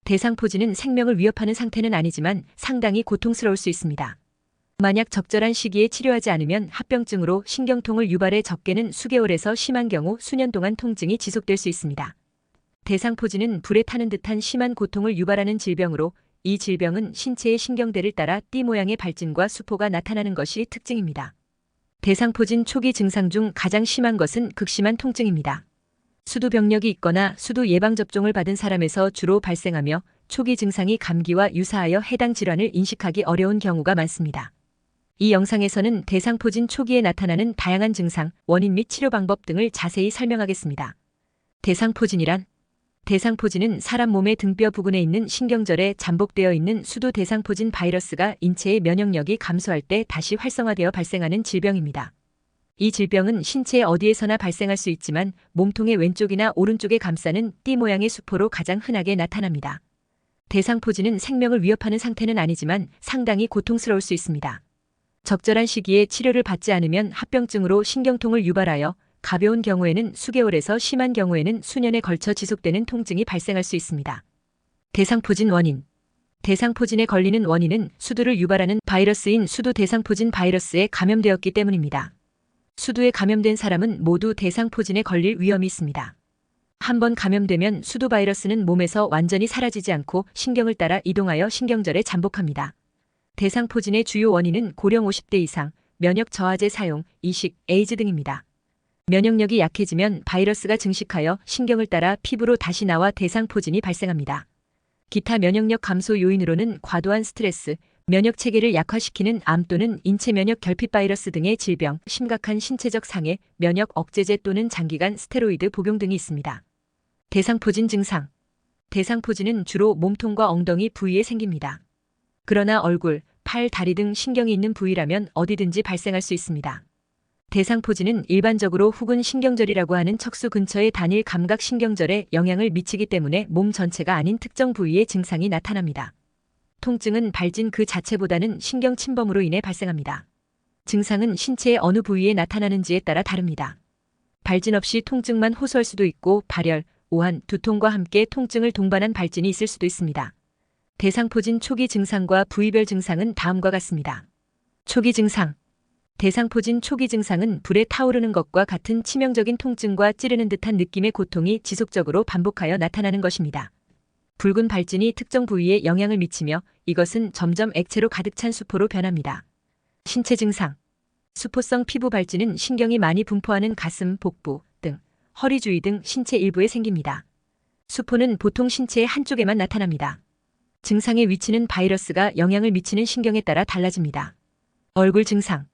대상포진은 생명을 위협하는 상태는 아니지만 상당히 고통스러울 수 있습니다. 만약 적절한 시기에 치료하지 않으면 합병증으로 신경통을 유발해 적게는 수개월에서 심한 경우 수년 동안 통증이 지속될 수 있습니다. 대상포진은 불에 타는 듯한 심한 고통을 유발하는 질병으로 이 질병은 신체의 신경대를 따라 띠 모양의 발진과 수포가 나타나는 것이 특징입니다. 대상포진 초기 증상 중 가장 심한 것은 극심한 통증입니다. 수두 병력이 있거나 수두 예방접종을 받은 사람에서 주로 발생하며 초기 증상이 감기와 유사하여 해당 질환을 인식하기 어려운 경우가 많습니다. 이 영상에서는 대상포진 초기에 나타나는 다양한 증상, 원인 및 치료 방법 등을 자세히 설명하겠습니다. 대상포진이란 대상포진은 사람 몸의 등뼈 부근에 있는 신경절에 잠복되어 있는 수두 대상포진 바이러스가 인체의 면역력이 감소할 때 다시 활성화되어 발생하는 질병입니다. 이 질병은 신체 어디에서나 발생할 수 있지만 몸통의 왼쪽이나 오른쪽에 감싸는 띠 모양의 수포로 가장 흔하게 나타납니다. 대상포진은 생명을 위협하는 상태는 아니지만 상당히 고통스러울 수 있습니다. 적절한 시기에 치료를 받지 않으면 합병증으로 신경통을 유발하여 가벼운 경우에는 수개월에서 심한 경우에는 수년에 걸쳐 지속되는 통증이 발생할 수 있습니다. 대상포진 원인. 대상포진에 걸리는 원인은 수두를 유발하는 바이러스인 수두 대상포진 바이러스에 감염되었기 때문입니다. 수두에 감염된 사람은 모두 대상포진에 걸릴 위험이 있습니다. 한번 감염되면 수두 바이러스는 몸에서 완전히 사라지지 않고 신경을 따라 이동하여 신경절에 잠복합니다. 대상포진의 주요 원인은 고령 50대 이상, 면역 저하제 사용, 이식, 에이즈 등입니다. 면역력이 약해지면 바이러스가 증식하여 신경을 따라 피부로 다시 나와 대상포진이 발생합니다. 기타 면역력 감소 요인으로는 과도한 스트레스, 면역 체계를 약화시키는 암 또는 인체 면역 결핍 바이러스 등의 질병, 심각한 신체적 상해, 면역 억제제 또는 장기간 스테로이드 복용 등이 있습니다. 대상포진 증상. 대상포진은 주로 몸통과 엉덩이 부위에 생깁니다. 그러나 얼굴, 팔, 다리 등 신경이 있는 부위라면 어디든지 발생할 수 있습니다. 대상포진은 일반적으로 후근 신경절이라고 하는 척수 근처의 단일 감각 신경절에 영향을 미치기 때문에 몸 전체가 아닌 특정 부위의 증상이 나타납니다. 통증은 발진 그 자체보다는 신경 침범으로 인해 발생합니다. 증상은 신체의 어느 부위에 나타나는지에 따라 다릅니다. 발진 없이 통증만 호소할 수도 있고 발열, 오한, 두통과 함께 통증을 동반한 발진이 있을 수도 있습니다. 대상포진 초기 증상과 부위별 증상은 다음과 같습니다. 초기 증상. 대상포진 초기 증상은 불에 타오르는 것과 같은 치명적인 통증과 찌르는 듯한 느낌의 고통이 지속적으로 반복하여 나타나는 것입니다. 붉은 발진이 특정 부위에 영향을 미치며 이것은 점점 액체로 가득 찬 수포로 변합니다. 신체 증상. 수포성 피부 발진은 신경이 많이 분포하는 가슴, 복부 등, 허리 주위 등 신체 일부에 생깁니다. 수포는 보통 신체의 한쪽에만 나타납니다. 증상의 위치는 바이러스가 영향을 미치는 신경에 따라 달라집니다. 얼굴 증상.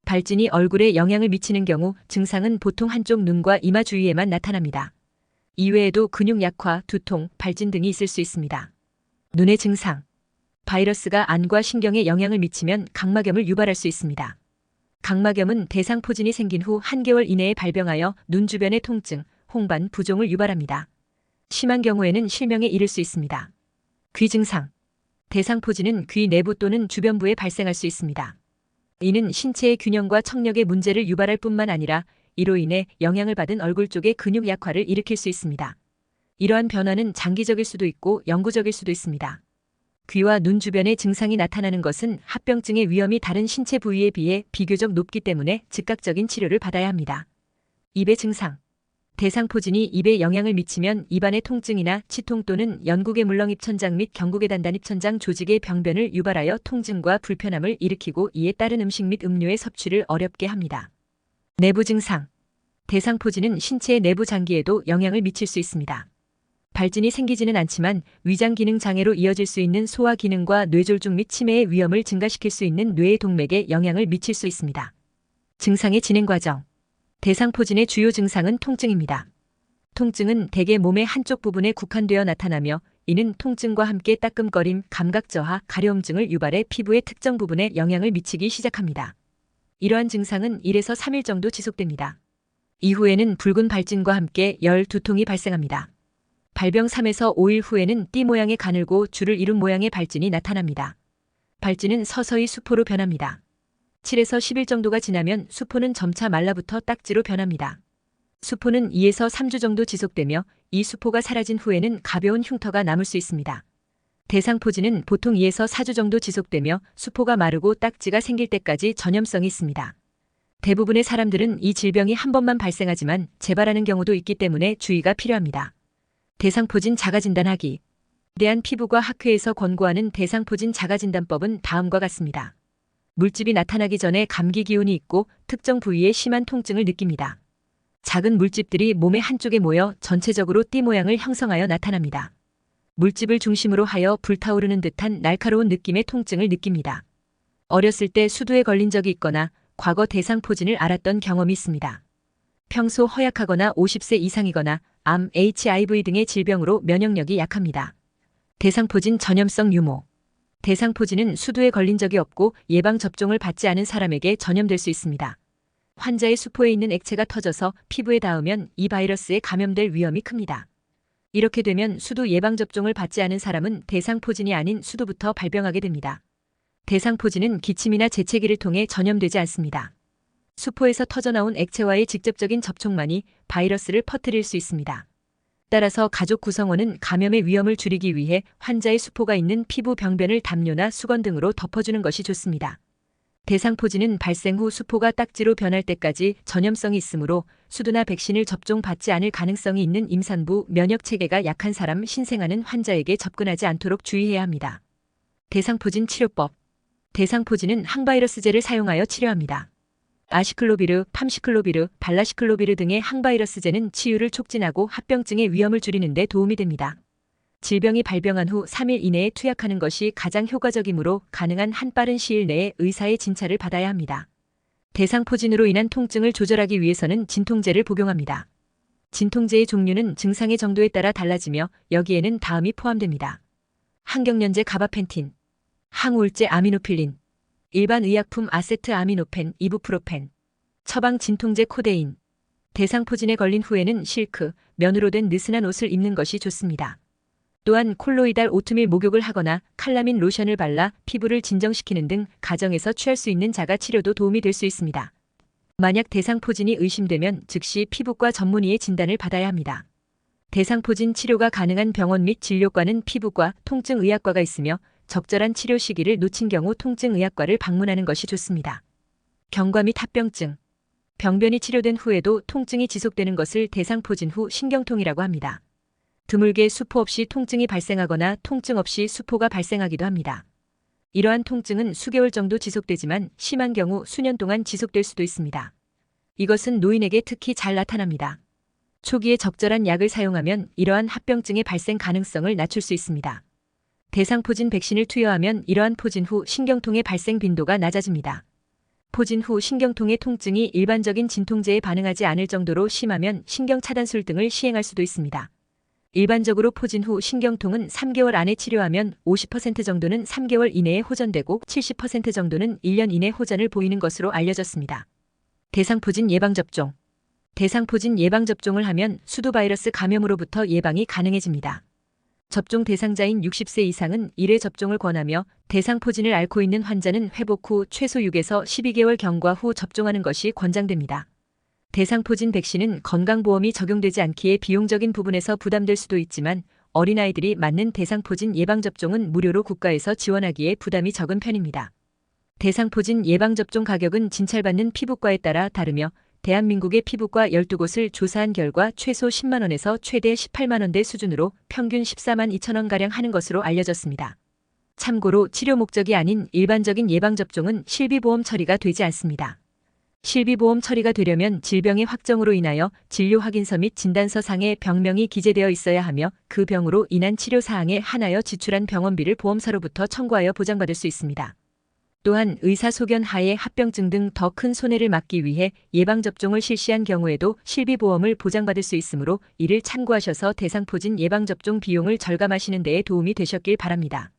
발진이 얼굴에 영향을 미치는 경우 증상은 보통 한쪽 눈과 이마 주위에만 나타납니다. 이외에도 근육 약화, 두통, 발진 등이 있을 수 있습니다. 눈의 증상. 바이러스가 안과 신경에 영향을 미치면 각막염을 유발할 수 있습니다. 각막염은 대상포진이 생긴 후 한개월 이내에 발병하여 눈 주변의 통증, 홍반, 부종을 유발합니다. 심한 경우에는 실명에 이를 수 있습니다. 귀 증상. 대상포진은 귀 내부 또는 주변부에 발생할 수 있습니다. 이는 신체의 균형과 청력의 문제를 유발할 뿐만 아니라 이로 인해 영향을 받은 얼굴 쪽의 근육 약화를 일으킬 수 있습니다. 이러한 변화는 장기적일 수도 있고 영구적일 수도 있습니다. 귀와 눈 주변에 증상이 나타나는 것은 합병증의 위험이 다른 신체 부위에 비해 비교적 높기 때문에 즉각적인 치료를 받아야 합니다. 입의 증상. 대상포진이 입에 영향을 미치면 입안의 통증이나 치통 또는 연국의 물렁입천장 및 경국의 단단입천장 조직의 병변을 유발하여 통증과 불편함을 일으키고 이에 따른 음식 및 음료의 섭취를 어렵게 합니다. 내부 증상. 대상포진은 신체의 내부 장기에도 영향을 미칠 수 있습니다. 발진이 생기지는 않지만 위장 기능 장애로 이어질 수 있는 소화 기능과 뇌졸중 및 치매의 위험을 증가시킬 수 있는 뇌의 동맥에 영향을 미칠 수 있습니다. 증상의 진행 과정. 대상포진의 주요 증상은 통증입니다. 통증은 대개 몸의 한쪽 부분에 국한되어 나타나며 이는 통증과 함께 따끔거림, 감각 저하, 가려움증을 유발해 피부의 특정 부분에 영향을 미치기 시작합니다. 이러한 증상은 1에서 3일 정도 지속됩니다. 이후에는 붉은 발진과 함께 열, 두통이 발생합니다. 발병 3에서 5일 후에는 띠 모양의 가늘고 줄을 이룬 모양의 발진이 나타납니다. 발진은 서서히 수포로 변합니다. 7에서 10일 정도가 지나면 수포는 점차 말라붙어 딱지로 변합니다. 수포는 2에서 3주 정도 지속되며 이 수포가 사라진 후에는 가벼운 흉터가 남을 수 있습니다. 대상포진은 보통 2에서 4주 정도 지속되며 수포가 마르고 딱지가 생길 때까지 전염성이 있습니다. 대부분의 사람들은 이 질병이 한 번만 발생하지만 재발하는 경우도 있기 때문에 주의가 필요합니다. 대상포진 자가진단하기. 대한피부과학회에서 권고하는 대상포진 자가진단법은 다음과 같습니다. 물집이 나타나기 전에 감기 기운이 있고 특정 부위에 심한 통증을 느낍니다. 작은 물집들이 몸의 한쪽에 모여 전체적으로 띠 모양을 형성하여 나타납니다. 물집을 중심으로 하여 불타오르는 듯한 날카로운 느낌의 통증을 느낍니다. 어렸을 때 수두에 걸린 적이 있거나 과거 대상포진을 앓았던 경험이 있습니다. 평소 허약하거나 50세 이상이거나 암, HIV 등의 질병으로 면역력이 약합니다. 대상포진 전염성 유무. 대상포진은 수두에 걸린 적이 없고 예방접종을 받지 않은 사람에게 전염될 수 있습니다. 환자의 수포에 있는 액체가 터져서 피부에 닿으면 이 바이러스에 감염될 위험이 큽니다. 이렇게 되면 수두 예방접종을 받지 않은 사람은 대상포진이 아닌 수두부터 발병하게 됩니다. 대상포진은 기침이나 재채기를 통해 전염되지 않습니다. 수포에서 터져나온 액체와의 직접적인 접촉만이 바이러스를 퍼뜨릴 수 있습니다. 따라서 가족 구성원은 감염의 위험을 줄이기 위해 환자의 수포가 있는 피부 병변을 담요나 수건 등으로 덮어주는 것이 좋습니다. 대상포진은 발생 후 수포가 딱지로 변할 때까지 전염성이 있으므로 수두나 백신을 접종받지 않을 가능성이 있는 임산부, 면역체계가 약한 사람, 신생아는 환자에게 접근하지 않도록 주의해야 합니다. 대상포진 치료법. 대상포진은 항바이러스제를 사용하여 치료합니다. 아시클로비르, 팜시클로비르, 발라시클로비르 등의 항바이러스제는 치유를 촉진하고 합병증의 위험을 줄이는 데 도움이 됩니다. 질병이 발병한 후 3일 이내에 투약하는 것이 가장 효과적이므로 가능한 한 빠른 시일 내에 의사의 진찰을 받아야 합니다. 대상포진으로 인한 통증을 조절하기 위해서는 진통제를 복용합니다. 진통제의 종류는 증상의 정도에 따라 달라지며 여기에는 다음이 포함됩니다. 항경련제 가바펜틴, 항우울제 아미노필린, 일반 의약품 아세트아미노펜, 이부프로펜, 처방 진통제 코데인. 대상포진에 걸린 후에는 실크, 면으로 된 느슨한 옷을 입는 것이 좋습니다. 또한 콜로이달 오트밀 목욕을 하거나 칼라민 로션을 발라 피부를 진정시키는 등 가정에서 취할 수 있는 자가 치료도 도움이 될 수 있습니다. 만약 대상포진이 의심되면 즉시 피부과 전문의의 진단을 받아야 합니다. 대상포진 치료가 가능한 병원 및 진료과는 피부과, 통증의학과가 있으며 적절한 치료 시기를 놓친 경우 통증의학과를 방문하는 것이 좋습니다. 경과 및 합병증. 병변이 치료된 후에도 통증이 지속되는 것을 대상포진 후 신경통이라고 합니다. 드물게 수포 없이 통증이 발생하거나 통증 없이 수포가 발생하기도 합니다. 이러한 통증은 수개월 정도 지속되지만 심한 경우 수년 동안 지속될 수도 있습니다. 이것은 노인에게 특히 잘 나타납니다. 초기에 적절한 약을 사용하면 이러한 합병증의 발생 가능성을 낮출 수 있습니다. 대상포진 백신을 투여하면 이러한 포진 후 신경통의 발생 빈도가 낮아집니다. 포진 후 신경통의 통증이 일반적인 진통제에 반응하지 않을 정도로 심하면 신경차단술 등을 시행할 수도 있습니다. 일반적으로 포진 후 신경통은 3개월 안에 치료하면 50% 정도는 3개월 이내에 호전되고 70% 정도는 1년 이내 호전을 보이는 것으로 알려졌습니다. 대상포진 예방접종. 대상포진 예방접종을 하면 수두바이러스 감염으로부터 예방이 가능해집니다. 접종 대상자인 60세 이상은 1회 접종을 권하며 대상포진을 앓고 있는 환자는 회복 후 최소 6에서 12개월 경과 후 접종하는 것이 권장됩니다. 대상포진 백신은 건강보험이 적용되지 않기에 비용적인 부분에서 부담될 수도 있지만 어린아이들이 맞는 대상포진 예방접종은 무료로 국가에서 지원하기에 부담이 적은 편입니다. 대상포진 예방접종 가격은 진찰받는 피부과에 따라 다르며 대한민국의 피부과 12곳을 조사한 결과 최소 10만 원에서 최대 18만 원대 수준으로 평균 14만 2천 원가량 하는 것으로 알려졌습니다. 참고로 치료 목적이 아닌 일반적인 예방접종은 실비보험 처리가 되지 않습니다. 실비보험 처리가 되려면 질병의 확정으로 인하여 진료 확인서 및 진단서 상에 병명이 기재되어 있어야 하며 그 병으로 인한 치료 사항에 한하여 지출한 병원비를 보험사로부터 청구하여 보장받을 수 있습니다. 또한 의사 소견 하에 합병증 등 더 큰 손해를 막기 위해 예방접종을 실시한 경우에도 실비보험을 보장받을 수 있으므로 이를 참고하셔서 대상포진 예방접종 비용을 절감하시는 데에 도움이 되셨길 바랍니다.